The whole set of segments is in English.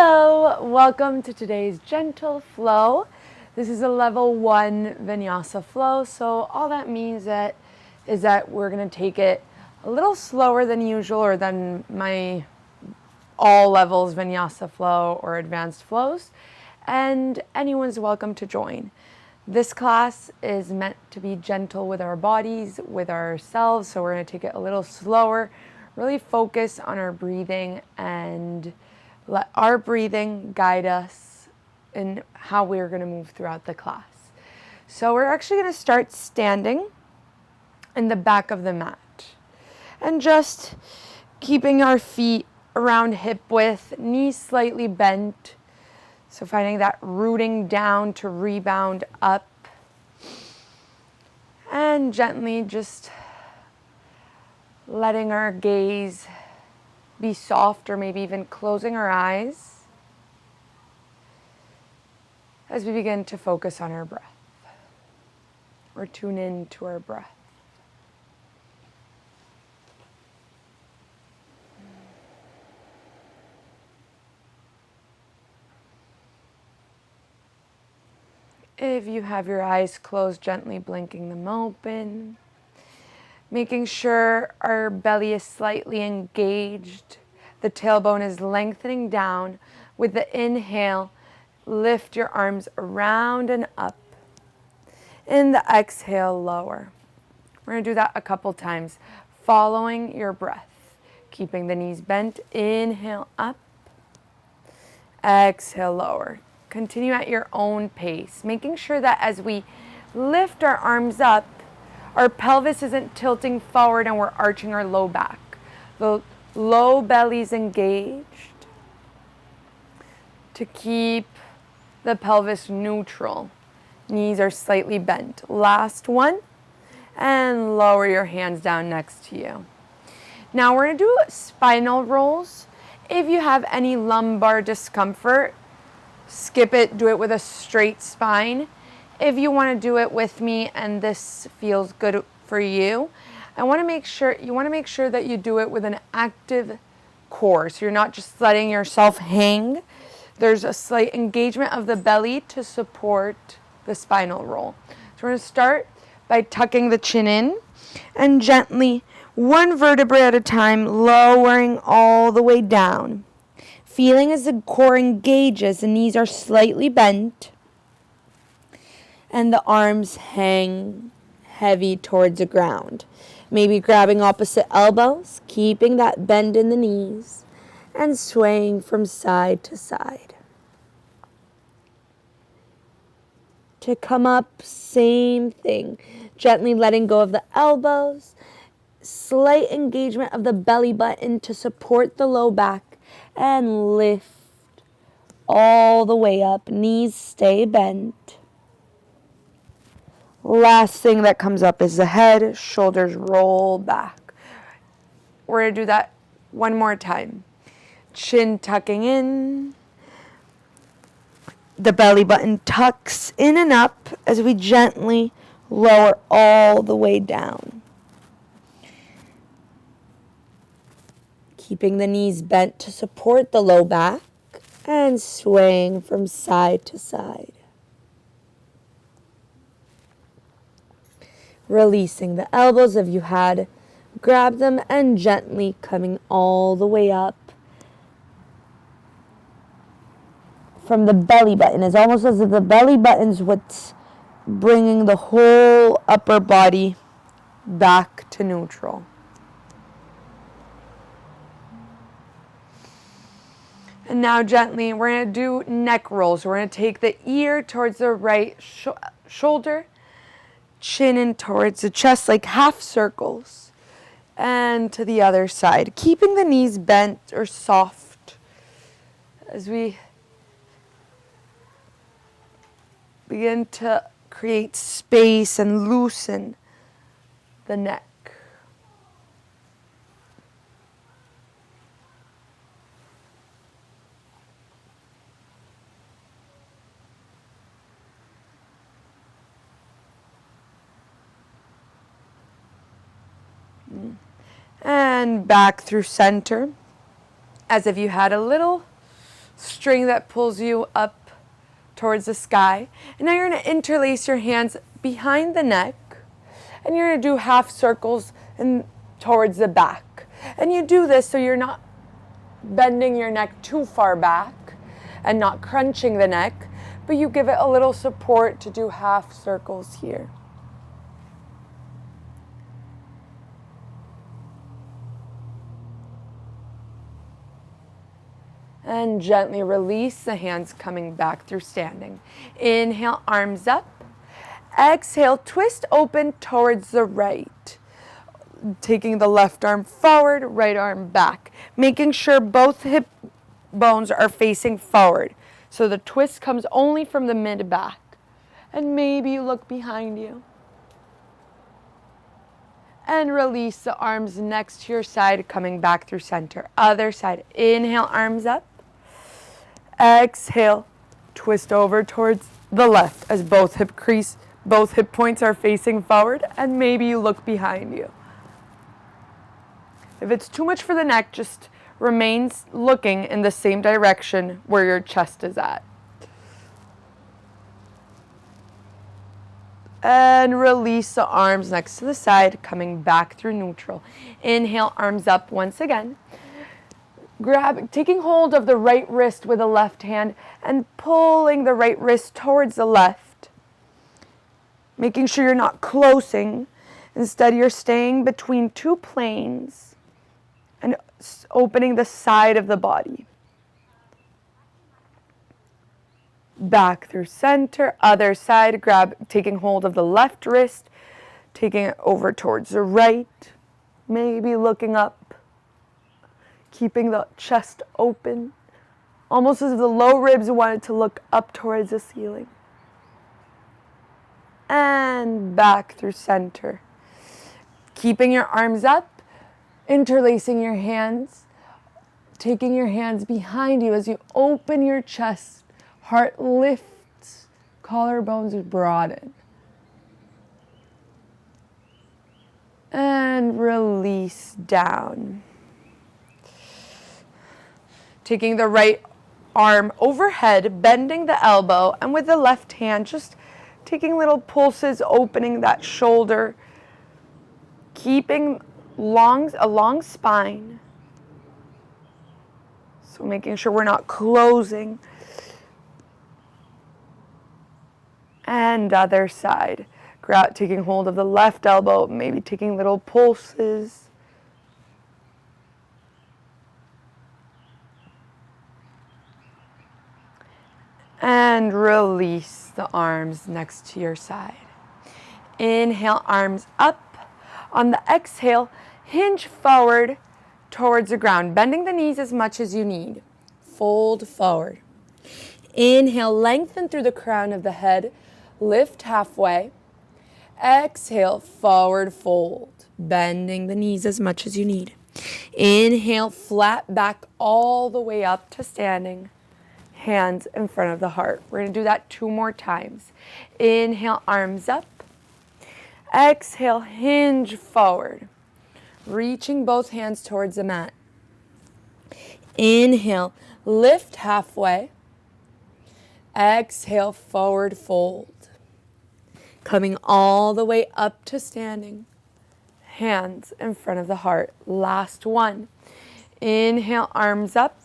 Hello, welcome to today's gentle flow. This is a level 1 vinyasa flow, so all that means is that we're going to take it a little slower than usual or than my all levels vinyasa flow or advanced flows, and anyone's welcome to join. This class is meant to be gentle with our bodies, with ourselves, so we're going to take it a little slower, really focus on our breathing and let our breathing guide us in how we're going to move throughout the class. So we're actually going to start standing in the back of the mat and just keeping our feet around hip width, knees slightly bent. So finding that rooting down to rebound up. And gently just letting our gaze be soft, or maybe even closing our eyes as we begin to focus on our breath or tune in to our breath. If you have your eyes closed, gently blinking them open. Making sure our belly is slightly engaged. The tailbone is lengthening down. With the inhale, lift your arms around and up. In the exhale, lower. We're going to do that a couple times, following your breath. Keeping the knees bent. Inhale, up. Exhale, lower. Continue at your own pace, making sure that as we lift our arms up, our pelvis isn't tilting forward and we're arching our low back. The low belly's engaged to keep the pelvis neutral. Knees are slightly bent. Last one, and lower your hands down next to you. Now we're going to do spinal rolls. If you have any lumbar discomfort, skip it, do it with a straight spine. If you want to do it with me and this feels good for you, you want to make sure that you do it with an active core. So you're not just letting yourself hang. There's a slight engagement of the belly to support the spinal roll. So we're going to start by tucking the chin in and gently, one vertebrae at a time, lowering all the way down. Feeling as the core engages, the knees are slightly bent and the arms hang heavy towards the ground. Maybe grabbing opposite elbows, keeping that bend in the knees and swaying from side to side. To come up, same thing. Gently letting go of the elbows, slight engagement of the belly button to support the low back, and lift all the way up. Knees stay bent. Last thing that comes up is the head, shoulders roll back. We're going to do that one more time. Chin tucking in. The belly button tucks in and up as we gently lower all the way down. Keeping the knees bent to support the low back and swaying from side to side. Releasing the elbows if you had, grab them and gently coming all the way up from the belly button. It's almost as if the belly button's what's bringing the whole upper body back to neutral. And now gently, we're going to do neck rolls. We're going to take the ear towards the right shoulder, chin in towards the chest like half circles, and to the other side. Keeping the knees bent or soft as we begin to create space and loosen the neck. And back through center, as if you had a little string that pulls you up towards the sky. And now you're going to interlace your hands behind the neck, and you're going to do half circles and towards the back. And you do this so you're not bending your neck too far back and not crunching the neck, but you give it a little support to do half circles here. And gently release the hands coming back through standing. Inhale, arms up. Exhale, twist open towards the right. Taking the left arm forward, right arm back. Making sure both hip bones are facing forward. So the twist comes only from the mid-back. And maybe you look behind you. And release the arms next to your side, coming back through center. Other side. Inhale, arms up. Exhale, twist over towards the left as both hip points are facing forward, and maybe you look behind you. If it's too much for the neck, just remain looking in the same direction where your chest is at. And release the arms next to the side, coming back through neutral. Inhale, arms up once again. Taking hold of the right wrist with the left hand and pulling the right wrist towards the left. Making sure you're not closing. Instead, you're staying between two planes and opening the side of the body. Back through center, other side, taking hold of the left wrist, taking it over towards the right, maybe looking up. Keeping the chest open, almost as if the low ribs wanted to look up towards the ceiling. And back through center. Keeping your arms up, interlacing your hands, taking your hands behind you as you open your chest. Heart lifts, collarbones broaden. And release down. Taking the right arm overhead, bending the elbow, and with the left hand, just taking little pulses, opening that shoulder, keeping a long spine. So making sure we're not closing. And other side. Taking hold of the left elbow, maybe taking little pulses. And release the arms next to your side. Inhale, arms up. On the exhale, hinge forward towards the ground, bending the knees as much as you need. Fold forward. Inhale, lengthen through the crown of the head. Lift halfway. Exhale, forward fold, bending the knees as much as you need. Inhale, flat back all the way up to standing. Hands in front of the heart. We're going to do that 2 more times. Inhale, arms up. Exhale, hinge forward. Reaching both hands towards the mat. Inhale, lift halfway. Exhale, forward fold. Coming all the way up to standing. Hands in front of the heart. Last one. Inhale, arms up.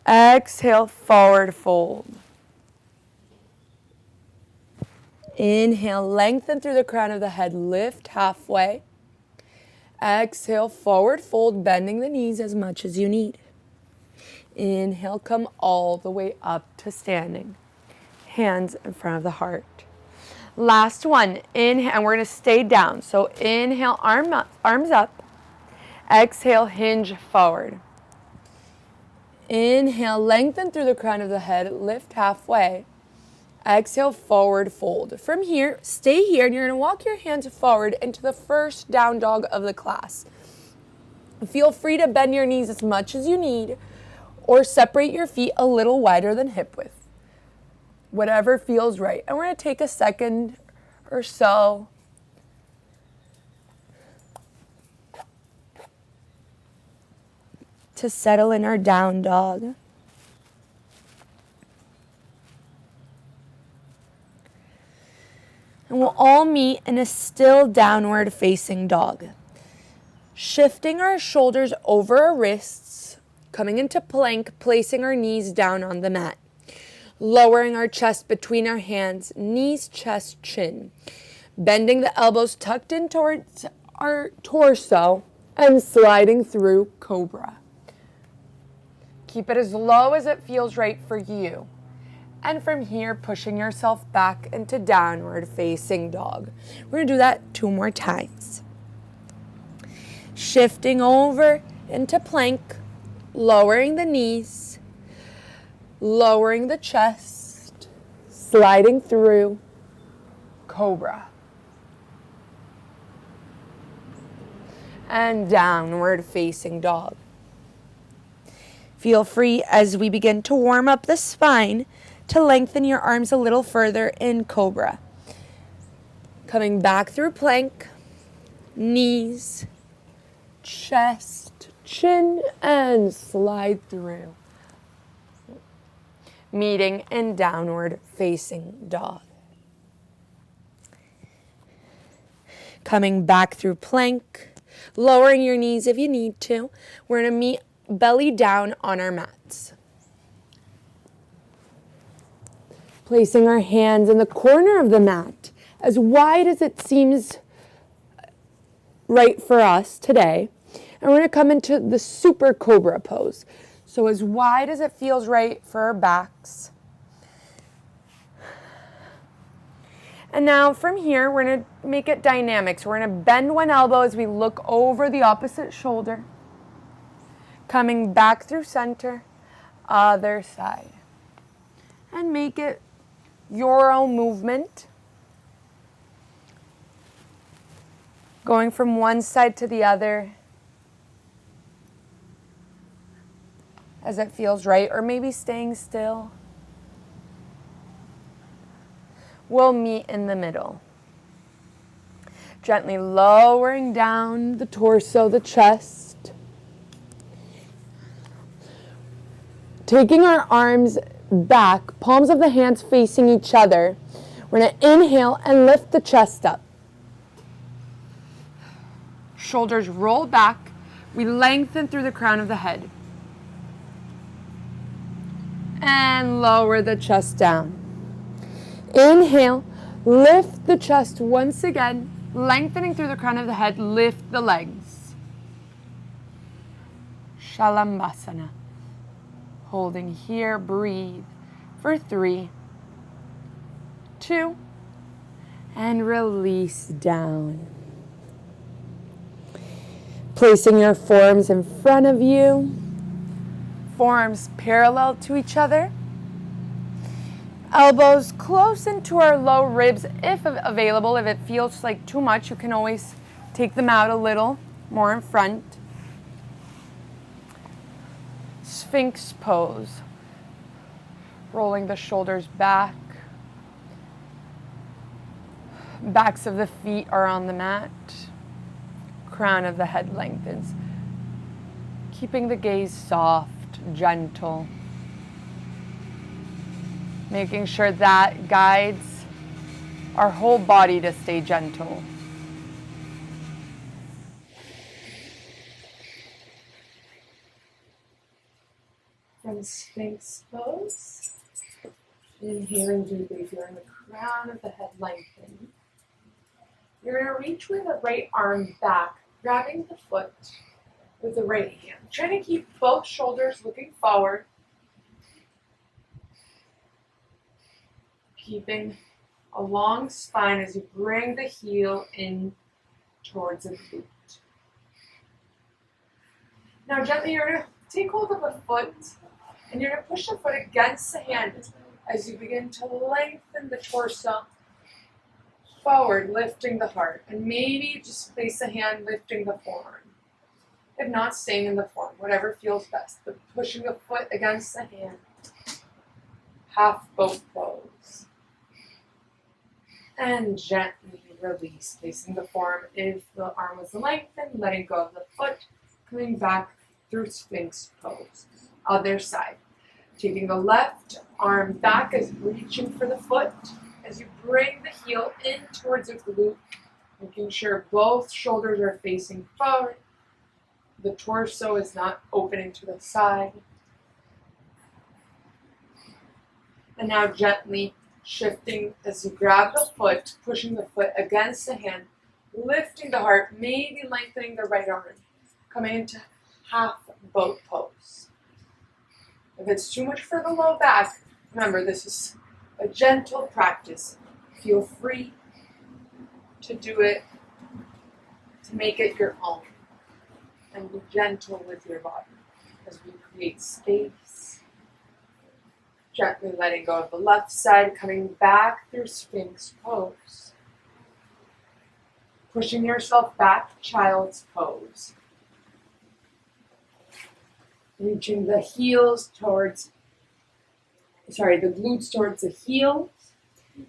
Exhale, forward fold. Inhale, lengthen through the crown of the head, lift halfway. Exhale, forward fold, bending the knees as much as you need. Inhale, come all the way up to standing. Hands in front of the heart. Last one, inhale, and we're going to stay down. So inhale, arms up. Exhale, hinge forward. Inhale, lengthen through the crown of the head, lift halfway. Exhale, forward fold. From here, stay here, and you're going to walk your hands forward into the first down dog of the class. Feel free to bend your knees as much as you need, or separate your feet a little wider than hip width. Whatever feels right. And we're going to take a second or so to settle in our down dog. And we'll all meet in a still downward facing dog. Shifting our shoulders over our wrists, coming into plank, placing our knees down on the mat. Lowering our chest between our hands, knees, chest, chin. Bending the elbows tucked in towards our torso and sliding through cobra. Keep it as low as it feels right for you. And from here, pushing yourself back into downward facing dog. We're going to do that 2 more times. Shifting over into plank, lowering the knees, lowering the chest, sliding through cobra. And downward facing dog. Feel free as we begin to warm up the spine to lengthen your arms a little further in cobra. Coming back through plank, knees, chest, chin, and slide through. Meeting in downward facing dog. Coming back through plank, lowering your knees if you need to. We're going to meet belly down on our mats. Placing our hands in the corner of the mat, as wide as it seems right for us today. And we're going to come into the super cobra pose. So as wide as it feels right for our backs. And now from here, we're going to make it dynamic. So we're going to bend one elbow as we look over the opposite shoulder. Coming back through center, other side. And make it your own movement. Going from one side to the other as it feels right, or maybe staying still. We'll meet in the middle. Gently lowering down the torso, the chest. Taking our arms back, palms of the hands facing each other. We're going to inhale and lift the chest up. Shoulders roll back. We lengthen through the crown of the head. And lower the chest down. Inhale, lift the chest once again, lengthening through the crown of the head, lift the legs. Shalambhasana. Holding here, breathe for 3, 2, and release down. Placing your forearms in front of you, forearms parallel to each other. Elbows close into our low ribs if available. If it feels like too much, you can always take them out a little more in front. Sphinx pose. Rolling the shoulders back. Backs of the feet are on the mat. Crown of the head lengthens. Keeping the gaze soft, gentle. Making sure that guides our whole body to stay gentle. From Sphinx pose, inhaling deeply, feeling the crown of the head lengthen. You're going to reach with the right arm back, grabbing the foot with the right hand. Trying to keep both shoulders looking forward. Keeping a long spine as you bring the heel in towards the boot. Now gently you're going to take hold of the foot and you're going to push the foot against the hand as you begin to lengthen the torso forward, lifting the heart. And maybe just place a hand lifting the forearm. If not, staying in the form, whatever feels best. But pushing the foot against the hand. Half boat pose. And gently release, placing the form if the arm was lengthened, letting go of the foot, coming back through Sphinx pose. Other side. Taking the left arm back as reaching for the foot, as you bring the heel in towards the glute, making sure both shoulders are facing forward. The torso is not opening to the side. And now gently shifting as you grab the foot, pushing the foot against the hand, lifting the heart, maybe lengthening the right arm, coming into half boat pose. If it's too much for the low back, remember this is a gentle practice. Feel free to do it, to make it your own, and be gentle with your body as we create space. Gently letting go of the left side, coming back through Sphinx pose. Pushing yourself back, child's pose. Reaching the heels towards, the glutes towards the heels.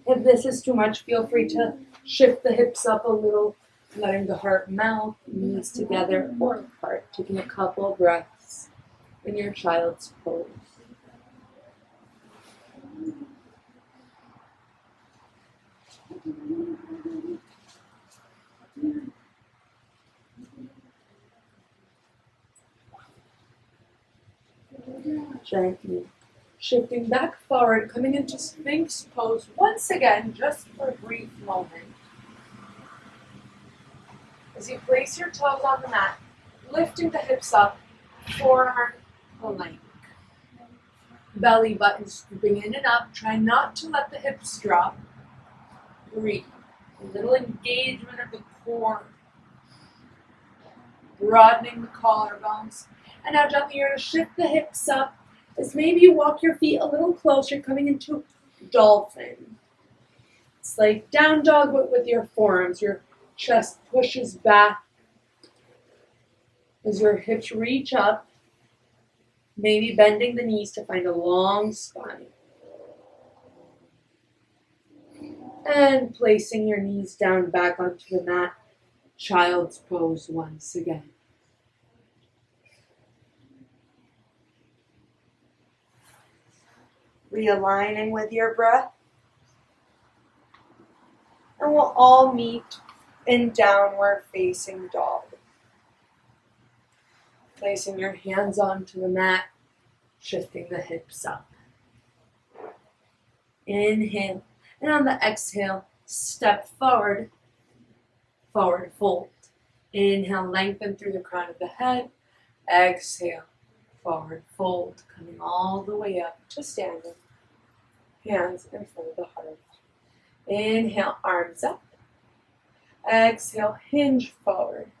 If this is too much, feel free to shift the hips up a little, letting the heart melt, knees together or apart, taking a couple breaths in your child's pose. Gently shifting back forward, coming into Sphinx pose once again, just for a brief moment. As you place your toes on the mat, lifting the hips up, forearm plank. Belly button scooping in and up. Try not to let the hips drop. Breathe. A little engagement of the core. Broadening the collarbones. And now gently you're going to shift the hips up as maybe you walk your feet a little closer, coming into dolphin. It's like down dog, but with your forearms. Your chest pushes back as your hips reach up, maybe bending the knees to find a long spine. And placing your knees down back onto the mat, child's pose once again. Realigning with your breath. And we'll all meet in downward facing dog. Placing your hands onto the mat, shifting the hips up. Inhale. And on the exhale, step forward, forward fold. Inhale, lengthen through the crown of the head. Exhale, forward fold, coming all the way up to standing. Hands in front of the heart. Inhale, arms up. Exhale, hinge forward.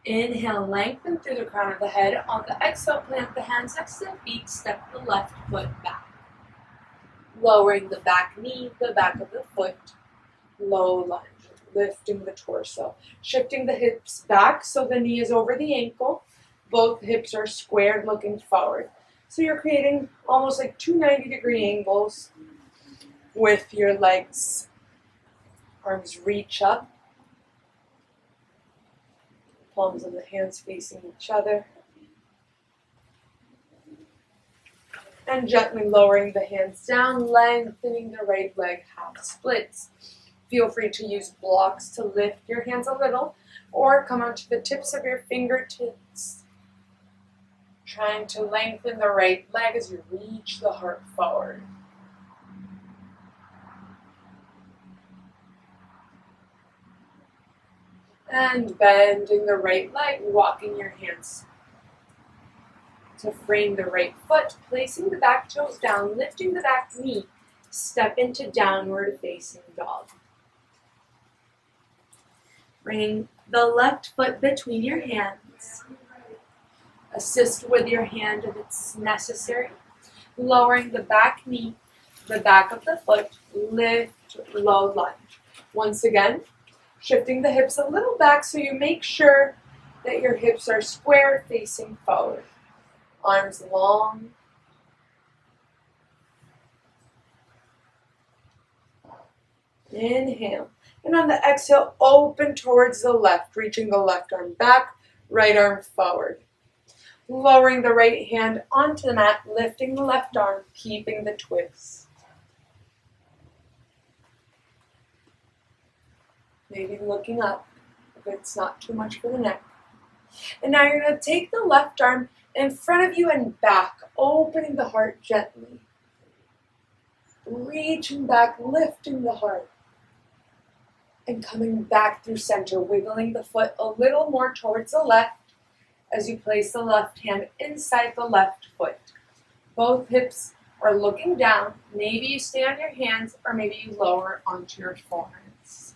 Inhale, lengthen through the crown of the head. On the exhale, plant the hands next to the feet. Step the left foot back. Lowering the back knee, the back of the foot. Low lunge, lifting the torso. Shifting the hips back so the knee is over the ankle. Both hips are squared, looking forward. So you're creating almost like 290-degree angles with your legs. Arms reach up. Palms of the hands facing each other. And gently lowering the hands down, lengthening the right leg, half splits. Feel free to use blocks to lift your hands a little, or come onto the tips of your fingertips. Trying to lengthen the right leg as you reach the heart forward. And bending the right leg, walking your hands to frame the right foot, placing the back toes down, lifting the back knee, step into downward facing dog. Bring the left foot between your hands. Assist with your hand if it's necessary. Lowering the back knee, the back of the foot, lift, low lunge. Once again, shifting the hips a little back so you make sure that your hips are square facing forward. Arms long. Inhale. And on the exhale, open towards the left, reaching the left arm back, right arm forward. Lowering the right hand onto the mat, lifting the left arm, keeping the twist. maybe looking up if it's not too much for the neck. And now you're going to take the left arm in front of you and back, opening the heart gently. Reaching back, lifting the heart. And coming back through center, wiggling the foot a little more towards the left as you place the left hand inside the left foot. Both hips are looking down. Maybe you stay on your hands or maybe you lower onto your forearms.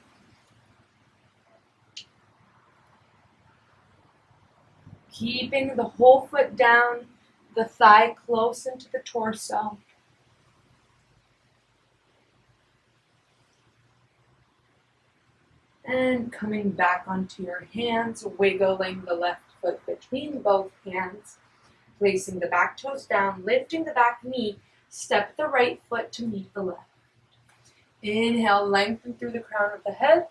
Keeping the whole foot down, the thigh close into the torso. And coming back onto your hands, wiggling the left foot between both hands, placing the back toes down, lifting the back knee, step the right foot to meet the left. Inhale, lengthen through the crown of the head.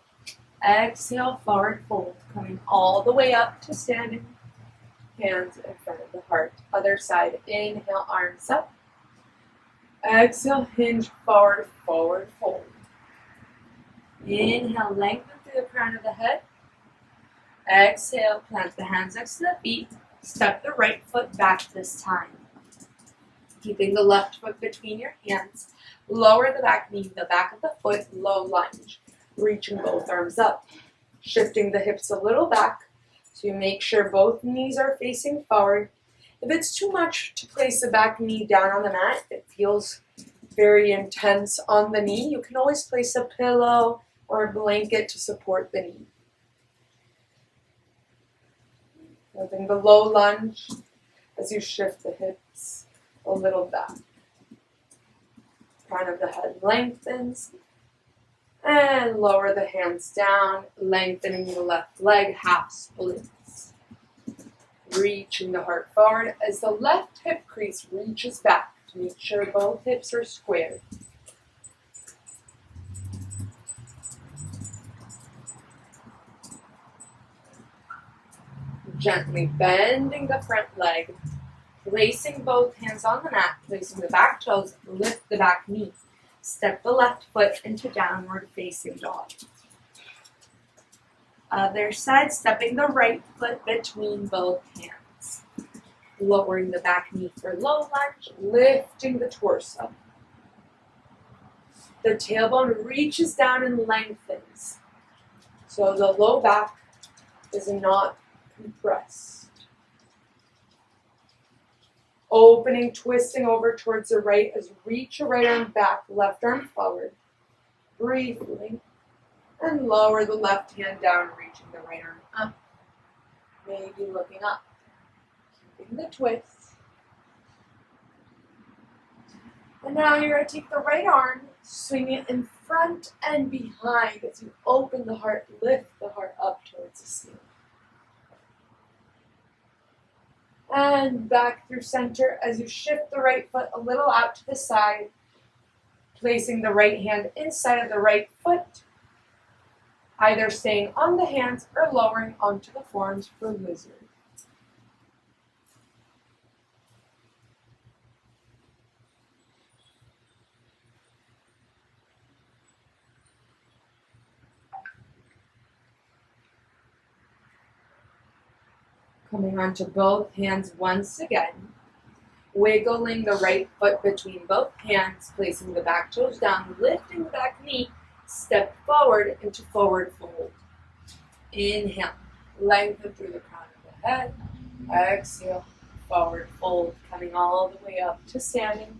Exhale, forward fold, coming all the way up to standing. Hands in front of the heart. Other side, inhale, arms up. Exhale, hinge forward, forward fold. Inhale, lengthen through the crown of the head. Exhale, plant the hands next to the feet. Step the right foot back this time. Keeping the left foot between your hands. Lower the back knee, the back of the foot, low lunge. Reaching both arms up. Shifting the hips a little back so you make sure both knees are facing forward. If it's too much to place the back knee down on the mat, it feels very intense on the knee, you can always place a pillow or a blanket to support the knee. Moving the low lunge as you shift the hips a little back. Crown of the head lengthens. And lower the hands down, lengthening the left leg, half splits. Reaching the heart forward as the left hip crease reaches back to make sure both hips are squared. Gently bending the front leg, placing both hands on the mat, placing the back toes, lift the back knee. Step the left foot into downward facing dog. Other side, stepping the right foot between both hands. Lowering the back knee for low lunge, lifting the torso. The tailbone reaches down and lengthens, so the low back is not compressed. Opening, twisting over towards the right as you reach your right arm back, left arm forward. Briefly. And lower the left hand down, reaching the right arm up. Maybe looking up. Keeping the twist. And now you're going to take the right arm, swing it in front and behind as you open the heart, lift the heart up towards the ceiling. And back through center as you shift the right foot a little out to the side, placing the right hand inside of the right foot, either staying on the hands or lowering onto the forearms for lizard. Coming onto both hands once again, wiggling the right foot between both hands, placing the back toes down, lifting the back knee, step forward into forward fold. Inhale, lengthen through the crown of the head. Exhale, forward fold, coming all the way up to standing,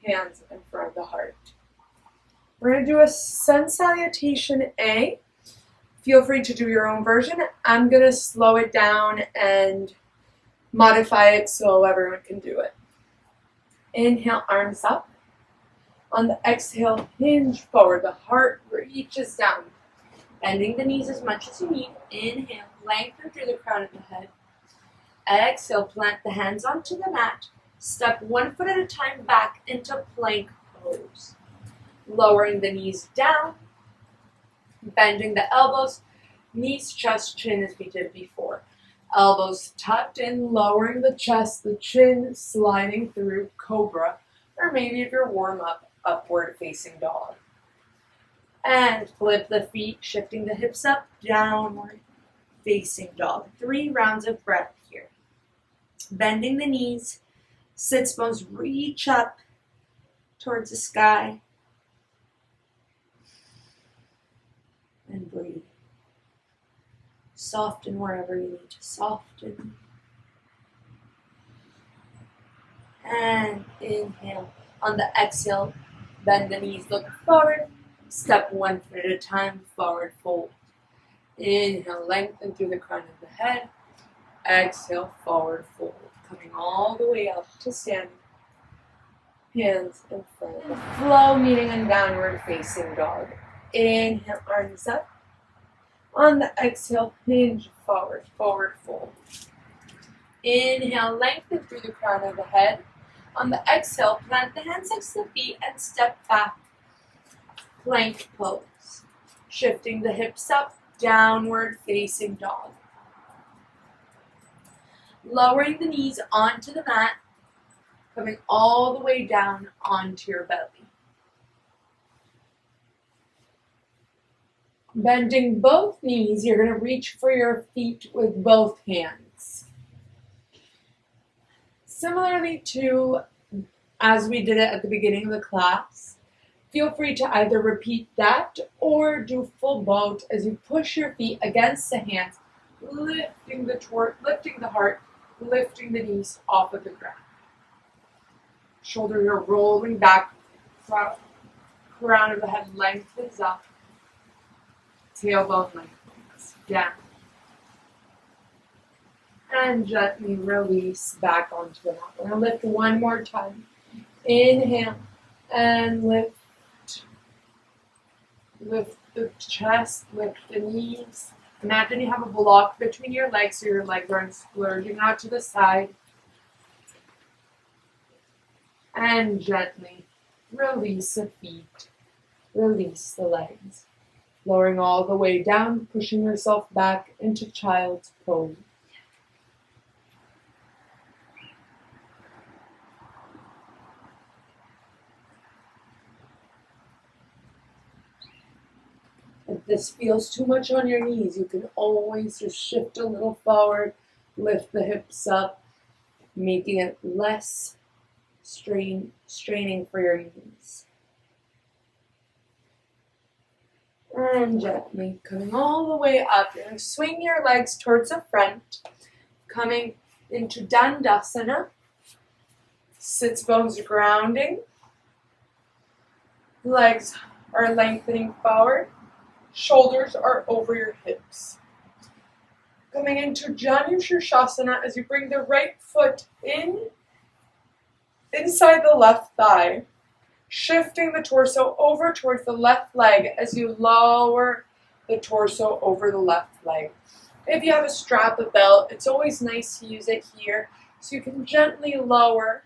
hands in front of the heart. We're going to do a sun salutation A. Feel free to do your own version. I'm going to slow it down and modify it so everyone can do it. Inhale, arms up. On the exhale, hinge forward. The heart reaches down. Bending the knees as much as you need. Inhale, lengthen through the crown of the head. Exhale, plant the hands onto the mat. Step one foot at a time back into plank pose. Lowering the knees down. Bending the elbows, knees, chest, chin as we did before. Elbows tucked in, lowering the chest, the chin sliding through cobra, or maybe if you're warm up, upward facing dog. And flip the feet, shifting the hips up, downward facing dog. 3 rounds of breath here. Bending the knees, sits bones reach up towards the sky. And breathe. Soften wherever you need to soften. And inhale. On the exhale, bend the knees, look forward. Step 1 foot at a time, forward fold. Inhale, lengthen through the crown of the head. Exhale, forward fold. Coming all the way up to standing. Hands in front. Flow, meeting in downward facing dog. Inhale, arms up. On the exhale, hinge forward, forward fold. Inhale, lengthen through the crown of the head. On the exhale, plant the hands next to the feet and step back. Plank pose. Shifting the hips up, downward facing dog. Lowering the knees onto the mat, coming all the way down onto your belly. Bending both knees, you're going to reach for your feet with both hands. Similarly to as we did it at the beginning of the class, feel free to either repeat that or do full boat as you push your feet against the hands, lifting the heart, lifting the knees off of the ground. Shoulders are rolling back, crown of the head lengthens up, tailbone lengthens down. And gently release back onto the mat. We're going to lift one more time. Inhale and lift. Lift the chest, lift the knees. Imagine you have a block between your legs so your legs aren't splurging out to the side. And gently release the feet, release the legs. Lowering all the way down, pushing yourself back into child's pose. If this feels too much on your knees, you can always just shift a little forward, lift the hips up, making it less straining for your knees. And gently coming all the way up, you're going to swing your legs towards the front, coming into Dandasana. Sits bones grounding. Legs are lengthening forward. Shoulders are over your hips. Coming into Janu Shirshasana as you bring the right foot inside the left thigh, shifting the torso over towards the left leg as you lower the torso over the left leg. If you have a strap, a belt, it's always nice to use it here so you can gently lower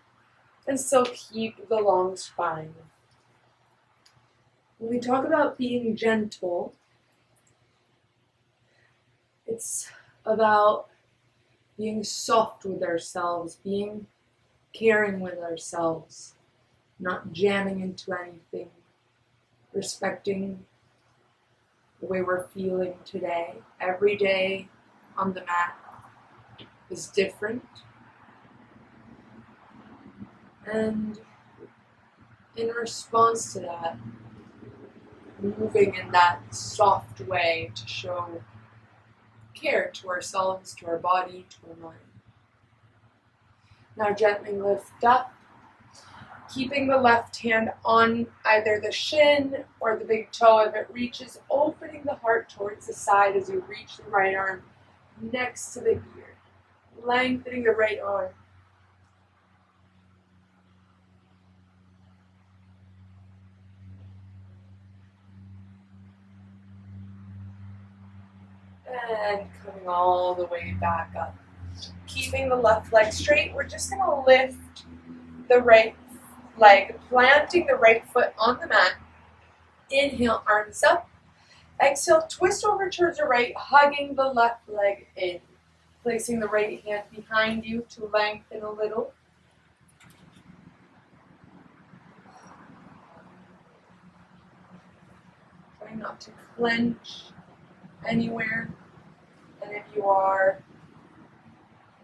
and still keep the long spine. When we talk about being gentle, it's about being soft with ourselves, being caring with ourselves, not jamming into anything, respecting the way we're feeling today. Every day on the mat is different. And in response to that, moving in that soft way to show care to ourselves, to our body, to our mind. Now gently lift up, keeping the left hand on either the shin or the big toe if it reaches, opening the heart towards the side as you reach the right arm next to the ear, lengthening the right arm. And coming all the way back up. Keeping the left leg straight, we're just going to lift the right leg, planting the right foot on the mat. Inhale, arms up. Exhale, twist over towards the right, hugging the left leg in. Placing the right hand behind you to lengthen a little. not to clench anywhere. And if you are,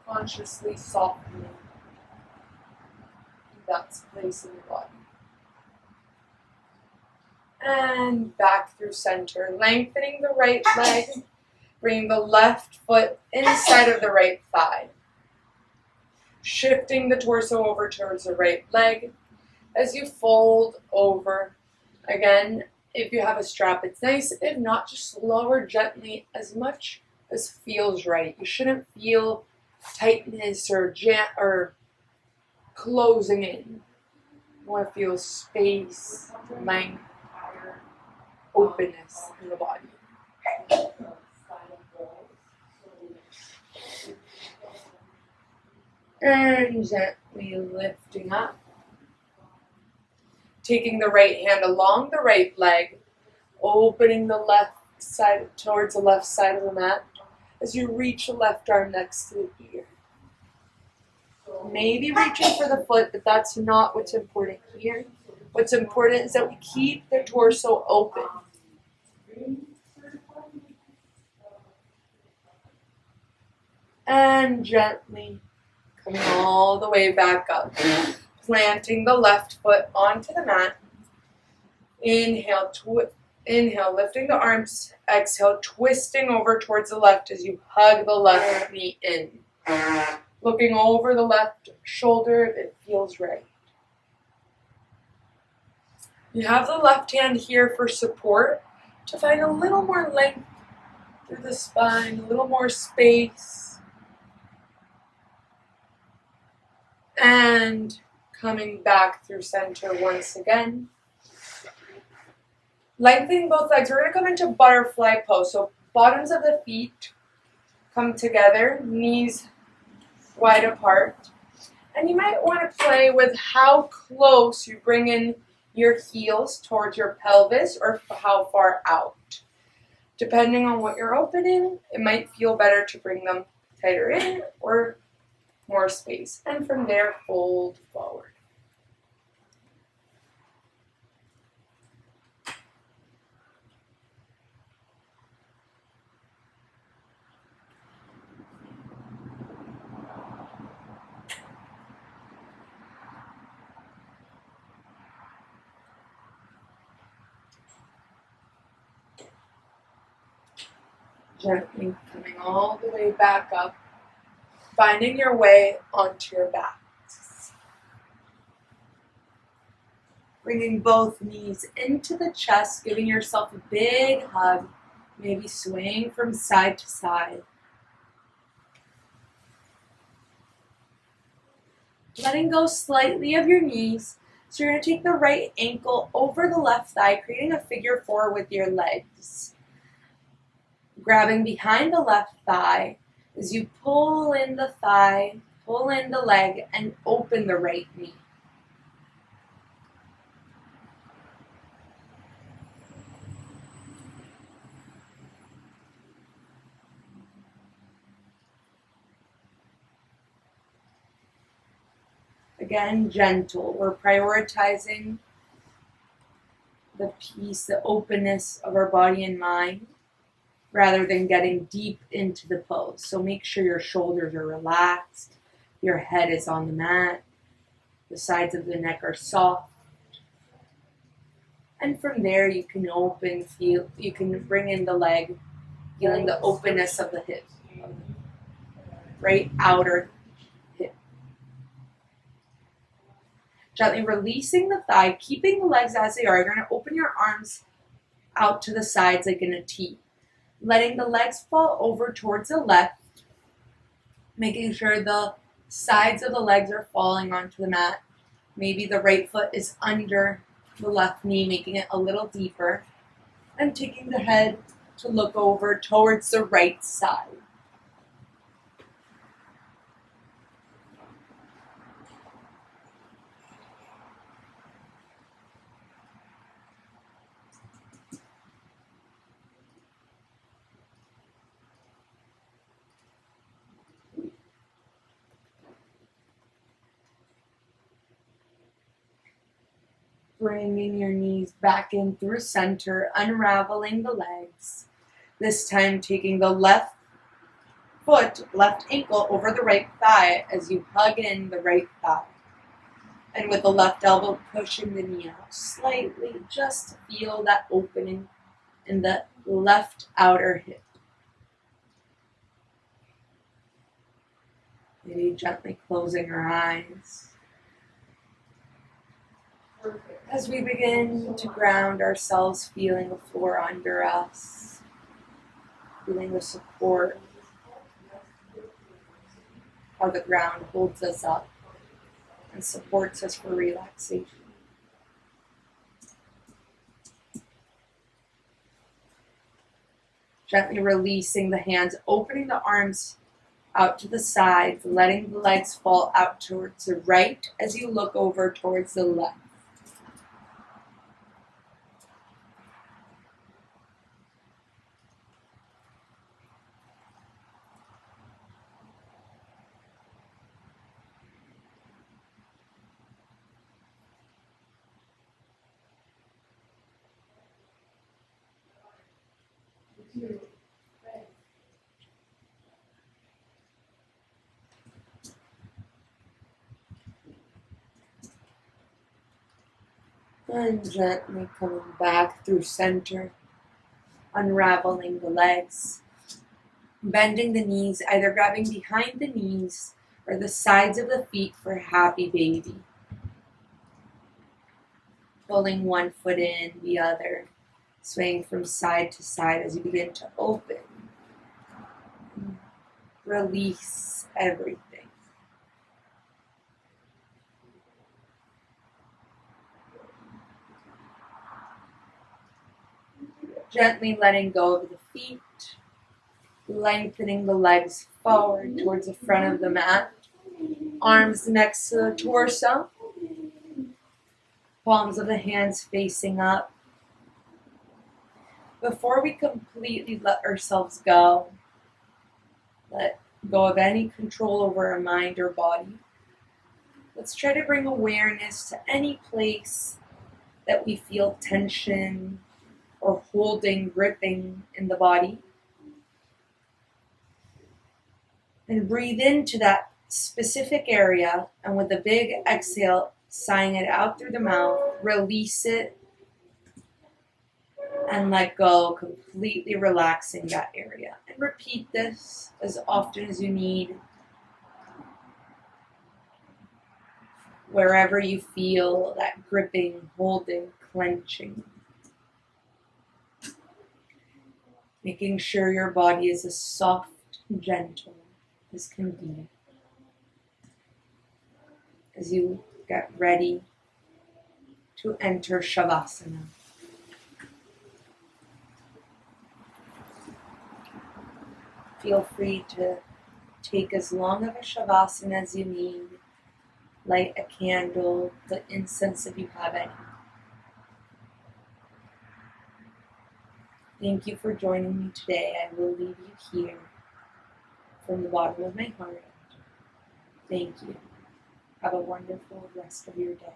consciously softening that place in the body. And back through center, lengthening the right leg, bringing the left foot inside of the right thigh. Shifting the torso over towards the right leg as you fold over. Again, if you have a strap, it's nice. If not, just lower gently as much as feels right. You shouldn't feel tightness or closing in. You want to feel space, length, openness in the body. And gently lifting up. Taking the right hand along the right leg, opening the left side towards the left side of the mat as you reach the left arm next to the ear. Maybe reaching for the foot, but that's not what's important here. What's important is that we keep the torso open. And gently coming all the way back up. Planting the left foot onto the mat. Inhale, lifting the arms. Exhale, twisting over towards the left as you hug the left knee in. Looking over the left shoulder if it feels right. You have the left hand here for support to find a little more length through the spine, a little more space. And coming back through center once again. Lengthening both legs. We're going to come into butterfly pose. So bottoms of the feet come together, knees wide apart. And you might want to play with how close you bring in your heels towards your pelvis or how far out. Depending on what you're opening, it might feel better to bring them tighter in or more space. And from there, fold forward. Gently coming all the way back up, finding your way onto your back. Bringing both knees into the chest, giving yourself a big hug, maybe swaying from side to side. Letting go slightly of your knees. So you're going to take the right ankle over the left thigh, creating a figure four with your legs. Grabbing behind the left thigh as you pull in the thigh, pull in the leg, and open the right knee. Again, gentle. We're prioritizing the peace, the openness of our body and mind, rather than getting deep into the pose. So make sure your shoulders are relaxed, your head is on the mat, the sides of the neck are soft. And from there you can you can bring in the leg, feeling the openness of the hip, right outer hip. Gently releasing the thigh, keeping the legs as they are. You're going to open your arms out to the sides like in a T. Letting the legs fall over towards the left, making sure the sides of the legs are falling onto the mat. Maybe the right foot is under the left knee, making it a little deeper, and taking the head to look over towards the right side. Bringing your knees back in through center, unraveling the legs. This time taking the left foot, left ankle over the right thigh as you hug in the right thigh. And with the left elbow pushing the knee out slightly, just to feel that opening in the left outer hip. Maybe gently closing our eyes. As we begin to ground ourselves, feeling the floor under us, feeling the support, how the ground holds us up and supports us for relaxation. Gently releasing the hands, opening the arms out to the sides, letting the legs fall out towards the right as you look over towards the left. And gently coming back through center, unraveling the legs, bending the knees, either grabbing behind the knees or the sides of the feet for happy baby. Pulling one foot in, the other, swaying from side to side as you begin to open. Release everything. Gently letting go of the feet, lengthening the legs forward towards the front of the mat. Arms next to the torso. Palms of the hands facing up. Before we completely let ourselves go, let go of any control over our mind or body, let's try to bring awareness to any place that we feel tension or holding, gripping in the body. And breathe into that specific area, and with a big exhale, sighing it out through the mouth, release it and let go, completely relaxing that area. And repeat this as often as you need, wherever you feel that gripping, holding, clenching. Making sure your body is as soft and gentle as can be. As you get ready to enter Shavasana. Feel free to take as long of a Shavasana as you need. Light a candle, put incense if you have any. Thank you for joining me today. I will leave you here from the bottom of my heart. Thank you. Have a wonderful rest of your day.